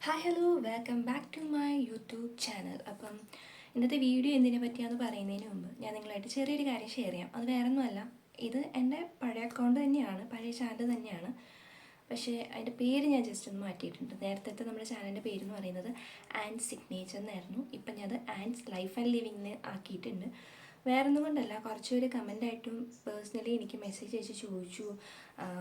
Hi hello welcome back to my YouTube channel. അപ്പം ഇന്നത്തെ video എന്തിനെ പറ്റിയാണെന്ന് പറയുന്നതിന് മുമ്പ് ഞാൻ നിങ്ങളായിട്ട് ചെറിയൊരു കാര്യം ഷെയർ ചെയ്യാം. അത് വേറെ ഒന്നുമല്ല, ഇത് എൻ്റെ പഴയ അക്കൗണ്ട് തന്നെയാണ്, പഴയ ചാനൽ തന്നെയാണ്. പക്ഷേ അതിൻ്റെ പേര് ഞാൻ ജസ്റ്റ് ഒന്ന് മാറ്റിയിട്ടുണ്ട്. നേരത്തെ നമ്മുടെ ചാനലിൻ്റെ പേര് എന്ന് പറയുന്നത് ആൻഡ് സിഗ്നേച്ചർ എന്നായിരുന്നു. ഇപ്പം ഞാൻ അത് ആൻഡ്സ് ലൈഫ് ആൻഡ് ലിവിങ്ങിന് ആക്കിയിട്ടുണ്ട്. വേറെ ഒന്നും കൊണ്ടല്ല, കുറച്ച് പേര് കമൻ്റായിട്ടും പേഴ്സണലി എനിക്ക് മെസ്സേജ് അയച്ച് ചോദിച്ചു,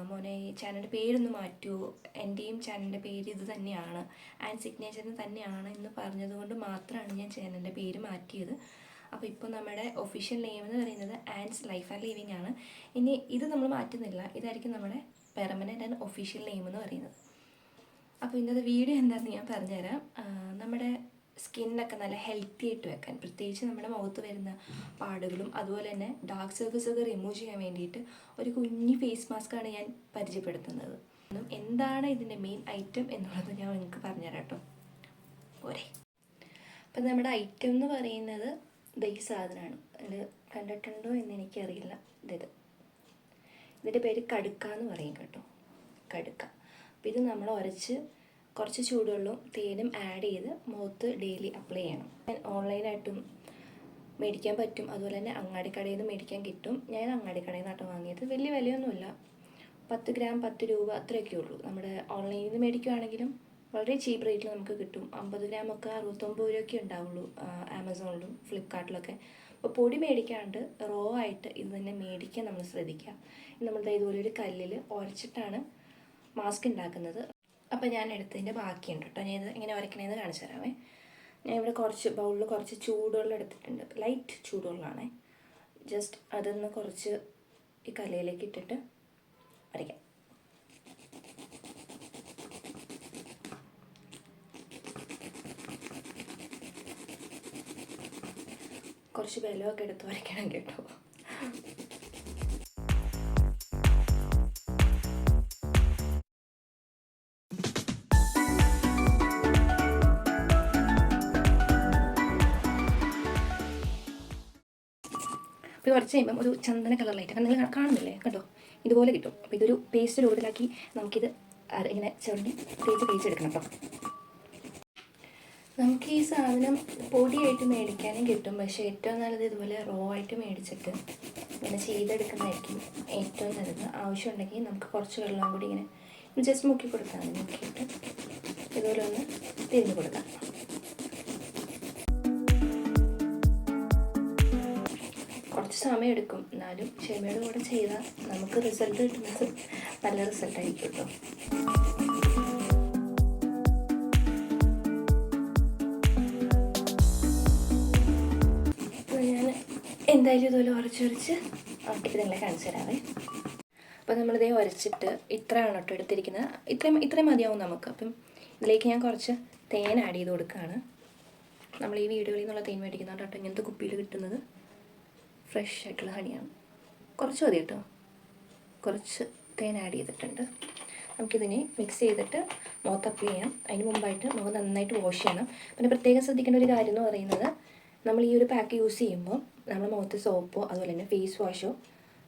മോനെ ഈ ചാനലിൻ്റെ പേരൊന്ന് മാറ്റുമോ, എൻ്റെയും ചാനലിൻ്റെ പേര് ഇത് തന്നെയാണ്, ആൻഡ് സിഗ്നേച്ചറിന് തന്നെയാണ് എന്ന് പറഞ്ഞതുകൊണ്ട് മാത്രമാണ് ഞാൻ ചാനലിൻ്റെ പേര് മാറ്റിയത്. അപ്പോൾ ഇപ്പോൾ നമ്മുടെ ഒഫീഷ്യൽ നെയിം എന്ന് പറയുന്നത് ആൻഡ്സ് ലൈഫ് ആൻഡ് ലിവിങ് ആണ്. ഇനി ഇത് നമ്മൾ മാറ്റുന്നില്ല, ഇതായിരിക്കും നമ്മുടെ പെർമനൻ്റ് ആൻഡ് ഒഫീഷ്യൽ നെയിം എന്ന് പറയുന്നത്. അപ്പോൾ ഇന്നത്തെ വീഡിയോ എന്താണെന്ന് ഞാൻ പറഞ്ഞുതരാം. നമ്മുടെ സ്കിന്നൊക്കെ നല്ല ഹെൽത്തി ആയിട്ട് വെക്കാൻ, പ്രത്യേകിച്ച് നമ്മുടെ മുഖത്ത് വരുന്ന പാടുകളും അതുപോലെ തന്നെ ഡാർക്ക് സർക്കിൾസ് ഒക്കെ റിമൂവ് ചെയ്യാൻ വേണ്ടിയിട്ട് ഒരു കുഞ്ഞി ഫേസ് മാസ്കാണ് ഞാൻ പരിചയപ്പെടുത്തുന്നത്. എന്താണ് ഇതിൻ്റെ മെയിൻ ഐറ്റം എന്നുള്ളത് ഞാൻ നിങ്ങൾക്ക് പറഞ്ഞുതരാം കേട്ടോ. പോരെ. അപ്പം നമ്മുടെ ഐറ്റം എന്ന് പറയുന്നത് ഈ സാധനമാണ്. അത് കണ്ടിട്ടുണ്ടോ എന്ന് എനിക്കറിയില്ല. ഇതിൻ്റെ പേര് കടുക്ക എന്ന് പറയും കേട്ടോ, കടുക്ക. അപ്പോൾ ഇത് നമ്മൾ ഉരച്ച് കുറച്ച് ചൂടുവെള്ളവും തേനും ആഡ് ചെയ്ത് മുഖത്ത് ഡെയിലി അപ്ലൈ ചെയ്യണം. ഓൺലൈനായിട്ടും മേടിക്കാൻ പറ്റും, അതുപോലെ തന്നെ അങ്ങാടിക്കടയിൽ നിന്ന് മേടിക്കാൻ കിട്ടും. ഞാൻ അങ്ങാടിക്കടയിൽ നിന്നാട്ടോ വാങ്ങിയത്. വലിയ വിലയൊന്നുമില്ല, 10 ഗ്രാം 10 രൂപ അത്രയൊക്കെ ഉള്ളൂ. നമ്മുടെ ഓൺലൈനിൽ നിന്ന് മേടിക്കുകയാണെങ്കിലും വളരെ ചീപ്പ് റേറ്റിൽ നമുക്ക് കിട്ടും. 50 ഗ്രാമൊക്കെ 69 രൂപയൊക്കെ ഉണ്ടാവുള്ളൂ ആമസോണിലും ഫ്ലിപ്കാർട്ടിലൊക്കെ. അപ്പോൾ പൊടി മേടിക്കാണ്ട് റോ ആയിട്ട് ഇത് തന്നെ മേടിക്കാൻ നമ്മൾ ശ്രദ്ധിക്കുക. നമ്മളുടെ ഇതുപോലെ ഒരു കല്ലിൽ ഉരച്ചിട്ടാണ് മാസ്ക് ഉണ്ടാക്കുന്നത്. അപ്പോൾ ഞാൻ എടുത്തതിൻ്റെ ബാക്കിയുണ്ട് കേട്ടോ. ഞാൻ ഇത് ഇങ്ങനെ ഉരക്കണേന്ന് കാണിച്ചു തരാമേ. ഞാൻ ഇവിടെ കുറച്ച് ബൗളിൽ കുറച്ച് ചൂടുവെള്ളം എടുത്തിട്ടുണ്ട്, ലൈറ്റ് ചൂടുവെള്ളമാണേ. ജസ്റ്റ് അതൊന്ന് കുറച്ച് ഈ കലയിലേക്ക് ഇട്ടിട്ട് വരയ്ക്കാം. കുറച്ച് വെള്ളമൊക്കെ എടുത്ത് വരയ്ക്കണം കേട്ടോ. അപ്പോൾ കുറച്ച് കഴിയുമ്പം ഒരു ചന്ദന കളറിലായിട്ട് നിങ്ങൾ കാണുന്നില്ലേ കേട്ടോ, ഇതുപോലെ കിട്ടും. അപ്പോൾ ഇതൊരു പേസ്റ്റ് രൂപത്തിലാക്കി നമുക്കിത് ഇങ്ങനെ ചെറുതി തേച്ചെടുക്കണം കേട്ടോ. നമുക്ക് ഈ സാധനം പൊടിയായിട്ട് മേടിക്കാനും കിട്ടും, പക്ഷേ ഏറ്റവും നല്ലത് ഇതുപോലെ റോ ആയിട്ട് മേടിച്ചിട്ട് ഇങ്ങനെ ചെയ്തെടുക്കുന്നതായിരിക്കും ഏറ്റവും നല്ലത്. ആവശ്യമുണ്ടെങ്കിൽ നമുക്ക് കുറച്ച് വെള്ളം കൂടി ഇങ്ങനെ ജസ്റ്റ് മുക്കി കൊടുത്താൽ മതി. മുക്കിയിട്ട് ഇതുപോലെ ഒന്ന് തിരിഞ്ഞു കൊടുക്കാം. കുറച്ച് സമയം എടുക്കും, എന്നാലും ക്ഷമയോട് കൂടെ ചെയ്താൽ നമുക്ക് റിസൾട്ട് കിട്ടുന്നത് നല്ല റിസൾട്ടായിരിക്കും കേട്ടോ. അപ്പോൾ ഞാൻ എന്തായാലും ഇതുപോലെ ഉരച്ച് ആക്കിയിട്ട് നിങ്ങളെ കാണിച്ചു തരാവേ. അപ്പോൾ നമ്മളിതേ ഉരച്ചിട്ട് ഇത്രയാണ് കേട്ടോ എടുത്തിരിക്കുന്നത്. ഇത്രയും മതിയാവും നമുക്ക്. അപ്പം ഇതിലേക്ക് ഞാൻ കുറച്ച് തേൻ ആഡ് ചെയ്ത് കൊടുക്കുകയാണ്. നമ്മൾ ഈ വീടുകളിൽ നിന്നുള്ള തേൻ മേടിക്കുന്നുണ്ട് കേട്ടോ. ഇങ്ങനത്തെ കുപ്പിയിൽ കിട്ടുന്നത് ഫ്രഷ് ആയിട്ടുള്ള ഹണിയാണ്. കുറച്ച് മതി കേട്ടോ. കുറച്ച് തേൻ ആഡ് ചെയ്തിട്ടുണ്ട്. നമുക്കിതിനെ മിക്സ് ചെയ്തിട്ട് മുഖത്ത് അപ്ലൈ ചെയ്യാം. അതിന് മുമ്പായിട്ട് മുഖം നന്നായിട്ട് വാഷ് ചെയ്യണം. പിന്നെ പ്രത്യേകം ശ്രദ്ധിക്കേണ്ട ഒരു കാര്യം എന്ന് പറയുന്നത്, നമ്മൾ ഈ ഒരു പാക്ക് യൂസ് ചെയ്യുമ്പോൾ നമ്മൾ മുഖത്ത് സോപ്പോ അതുപോലെ തന്നെ ഫേസ് വാഷോ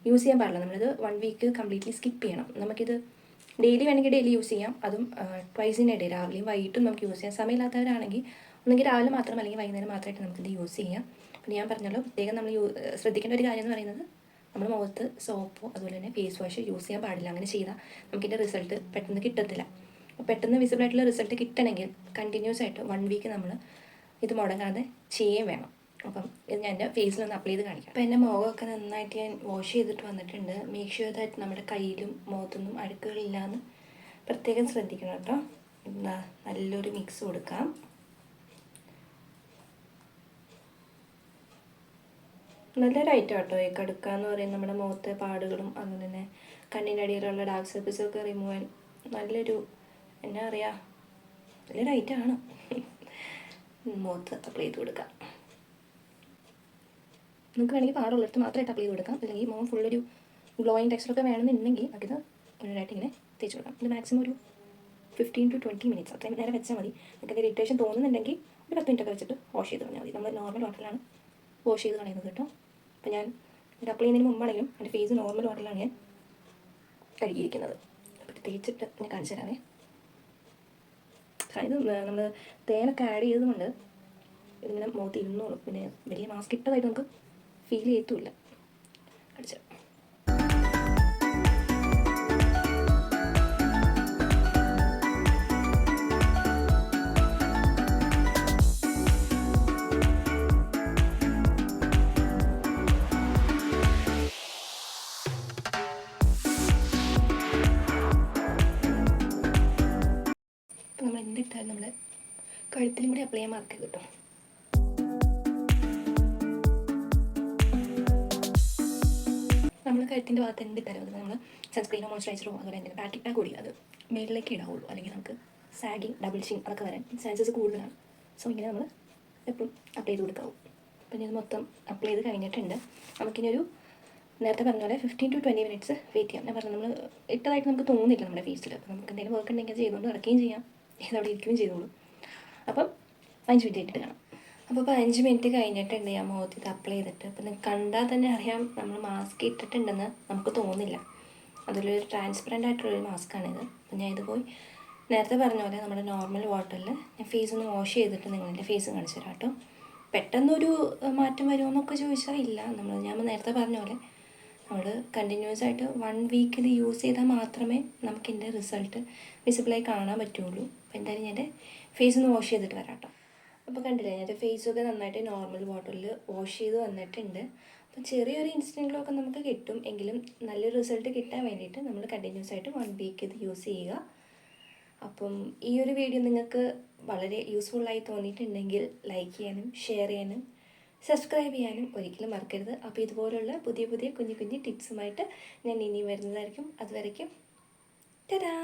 യൂസ് ചെയ്യാൻ പാടില്ല. നമ്മളിത് 1 വീക്ക് കംപ്ലീറ്റ്ലി സ്കിപ്പ് ചെയ്യണം. നമുക്കിത് ഡെയിലി വേണമെങ്കിൽ ഡെയിലി യൂസ് ചെയ്യാം, അതും ട്വൈസ് ഇൻ എ ഡേ, രാവിലെയും വൈകിട്ടും നമുക്ക് യൂസ് ചെയ്യാം. സമയമില്ലാത്തവരാണെങ്കിൽ ഒന്നെങ്കിൽ രാവിലെ മാത്രം അല്ലെങ്കിൽ വൈകുന്നേരം മാത്രമായിട്ട് നമുക്കിത് യൂസ് ചെയ്യാം. പിന്നെ ഞാൻ പറഞ്ഞല്ലോ, പ്രത്യേകം നമ്മൾ ശ്രദ്ധിക്കേണ്ട ഒരു കാര്യം എന്ന് പറയുന്നത്, നമ്മൾ മുഖത്ത് സോപ്പോ അതുപോലെ തന്നെ ഫേസ് വാഷ് യൂസ് ചെയ്യാൻ പാടില്ല. അങ്ങനെ ചെയ്താൽ നമുക്കിൻ്റെ റിസൾട്ട് പെട്ടെന്ന് കിട്ടത്തില്ല. പെട്ടെന്ന് വിസിബിൾ ആയിട്ടുള്ള റിസൾട്ട് കിട്ടണമെങ്കിൽ കണ്ടിന്യൂസ് ആയിട്ട് 1 വീക്ക് നമ്മൾ ഇത് മുടങ്ങാതെ ചെയ്യുകയും വേണം. അപ്പം ഇത് ഞാൻ എൻ്റെ ഫേസിലൊന്ന് അപ്ലൈ ചെയ്ത് കാണിക്കാം. അപ്പോൾ എൻ്റെ മുഖമൊക്കെ നന്നായിട്ട് ഞാൻ വാഷ് ചെയ്തിട്ട് വന്നിട്ടുണ്ട്. മേക്ക് ഷുവർ ദാറ്റ് നമ്മുടെ കയ്യിലും മുഖത്തൊന്നും അഴുക്കുകളില്ലാന്ന് പ്രത്യേകം ശ്രദ്ധിക്കണം കേട്ടോ. നല്ലൊരു മിക്സ് കൊടുക്കാം. നല്ലൊരു ഐറ്റം കേട്ടോ ഈ കടുക്ക എന്ന് പറയുന്നത്. നമ്മുടെ മുഖത്തെ പാടുകളും അതുപോലെ തന്നെ കണ്ണിൻ്റെ അടിയിലുള്ള ഡാർക്ക് സർക്കിൾസൊക്കെ റിമൂവ് ചെയ്യാൻ നല്ലൊരു, എന്നാ പറയുക, നല്ലൊരു ഐറ്റമാണ്. മുഖത്ത് അപ്ലൈ ചെയ്ത് കൊടുക്കാം. നിങ്ങൾക്ക് വേണമെങ്കിൽ പാടുള്ളിടത്ത് മാത്രമായിട്ട് അപ്ലൈ ചെയ്ത് കൊടുക്കാം, അല്ലെങ്കിൽ മുഖം ഫുള്ളൊരു ഗ്ലോയിങ് ടെക്സ്ചറൊക്കെ വേണമെന്നുണ്ടെങ്കിൽ നമുക്കിത് മുഴുവനായിട്ട് ഇങ്ങനെ തേച്ച് കൊടുക്കാം. ഇത് മാക്സിമം ഒരു 15 to 20 മിനിറ്റ്സ് അത്രയും നേരം വെച്ചാൽ മതി. നിങ്ങൾക്ക് ഇറിറ്റേഷൻ തോന്നുന്നുണ്ടെങ്കിൽ ഒരു 10 മിനിറ്റൊക്കെ വെച്ചിട്ട് വാഷ് ചെയ്ത് കളഞ്ഞാൽ മതി. നമ്മൾ നോർമൽ വാട്ടറിലാണ് വാഷ് ചെയ്ത് കളയുന്നത് കേട്ടോ. അപ്പോൾ ഞാൻ ഇത് അപ്ലൈ ചെയ്യുന്നതിന് മുമ്പാണെങ്കിലും എൻ്റെ ഫേസ് നോർമൽ വാട്ടറിലാണ് ഞാൻ കഴുകിയിരിക്കുന്നത്. അപ്പോൾ തേച്ചിട്ട് ഞാൻ കാണിച്ചു തരാമേ. ഇത് നമ്മൾ തേനൊക്കെ ആഡ് ചെയ്തതുകൊണ്ട് ഇതിങ്ങനെ മുഖത്ത് ഇരുന്നോളും. പിന്നെ വലിയ മാസ്ക് ഇട്ടതായിട്ട് നമുക്ക് ഫീൽ ചെയ്യത്തുമില്ല. അടിച്ച ഇപ്പം നമ്മൾ എന്തിട്ടാലും നമ്മുടെ കഴുത്തിലും കൂടി അപ്ലൈ ചെയ്യാൻ മറക്കരുത് കേട്ടോ. നമ്മൾ കഴുത്തിൻ്റെ ഭാഗത്ത് എന്തിട്ടാലും അത് നമ്മൾ സൺസ്ക്രീനോ മോയ്സ്ചറൈസറോ അതുപോലെ തന്നെ ബാറ്ററി പാക്ക് കൂടി അത് മേളിലേക്ക് ഇടാവുള്ളൂ. അല്ലെങ്കിൽ നമുക്ക് സാഗിങ്, ഡബിൾ ചിൻ അതൊക്കെ വരാൻ ചാൻസസ് കൂടുതലാണ്. സോ ഇങ്ങനെ നമ്മൾ എപ്പോഴും അപ്ലൈ ചെയ്ത് കൊടുക്കാവും. പിന്നെ ഇത് മൊത്തം അപ്ലൈ ചെയ്ത് കഴിഞ്ഞിട്ടുണ്ട്. നമുക്കിനി ഒരു നേരത്തെ പറഞ്ഞ പോലെ 15 to 20 minutes വെയിറ്റ് ചെയ്യാം. ഞാൻ പറഞ്ഞു നമ്മൾ ഇട്ടതായിട്ട് നമുക്ക് തോന്നുന്നില്ല നമ്മുടെ ഫേസിൽ. അപ്പോൾ നമുക്ക് എന്തെങ്കിലും വർക്ക് ഉണ്ടെങ്കിൽ അത് ചെയ്തുകൊണ്ട് നടക്കുകയും ചെയ്യാം, ഇതവിടെ ഇരിക്കുകയും ചെയ്തോളൂ. അപ്പം 5 മിനിറ്റ് ഇട്ടിട്ട് കാണാം. അപ്പോൾ 5 മിനിറ്റ് കഴിഞ്ഞിട്ടുണ്ട് ഞാൻ മുഖത്ത് ഇത് അപ്ലൈ ചെയ്തിട്ട്. അപ്പോൾ നിങ്ങൾക്ക് കണ്ടാൽ തന്നെ അറിയാം നമ്മൾ മാസ്ക് ഇട്ടിട്ടുണ്ടെന്ന് നമുക്ക് തോന്നില്ല. അതിലൊരു ട്രാൻസ്പെറൻ്റ് ആയിട്ടുള്ളൊരു മാസ്കാണിത്. അപ്പോൾ ഞാൻ ഇത് പോയി നേരത്തെ പറഞ്ഞ പോലെ നമ്മുടെ നോർമൽ വാട്ടറിൽ ഞാൻ ഫേസ് ഒന്ന് വാഷ് ചെയ്തിട്ട് നിങ്ങളുടെ ഫേസ് കാണിച്ചു തരാം കേട്ടോ. പെട്ടെന്നൊരു മാറ്റം വരുമോയെന്നൊക്കെ ചോദിച്ചാൽ ഇല്ല. ഞാൻ നേരത്തെ പറഞ്ഞ പോലെ നമ്മൾ കണ്ടിന്യൂസ് ആയിട്ട് 1 വീക്ക് ഇത് യൂസ് ചെയ്താൽ മാത്രമേ നമുക്കിൻ്റെ റിസൾട്ട് വിസിബിളായി കാണാൻ പറ്റുള്ളൂ. അപ്പോൾ എന്തായാലും ഞാൻ എൻ്റെ ഫേസ് ഒന്ന് വാഷ് ചെയ്തിട്ട് വരാം കേട്ടോ. അപ്പോൾ കണ്ടില്ലേ, ഞാൻ എൻ്റെ ഫേസൊക്കെ നന്നായിട്ട് നോർമൽ വാട്ടറിൽ വാഷ് ചെയ്ത് വന്നിട്ടുണ്ട്. അപ്പോൾ ചെറിയൊരു ഇൻസ്റ്റൻറ്റിലൊക്കെ നമുക്ക് കിട്ടും. എങ്കിലും നല്ലൊരു റിസൾട്ട് കിട്ടാൻ വേണ്ടിയിട്ട് നമ്മൾ കണ്ടിന്യൂസ് ആയിട്ട് 1 വീക്ക് ഇത് യൂസ് ചെയ്യുക. അപ്പം ഈ ഒരു വീഡിയോ നിങ്ങൾക്ക് വളരെ യൂസ്ഫുള്ളായി തോന്നിയിട്ടുണ്ടെങ്കിൽ ലൈക്ക് ചെയ്യാനും ഷെയർ ചെയ്യാനും സബ്സ്ക്രൈബ് ചെയ്യാനും ഒരിക്കലും മറക്കരുത്. അപ്പോൾ ഇതുപോലുള്ള പുതിയ പുതിയ കുഞ്ഞു കുഞ്ഞു ടിപ്സുമായിട്ട് ഞാൻ ഇനിയും വരുന്നതായിരിക്കും. അതുവരയ്ക്കും ടാറ്റാ.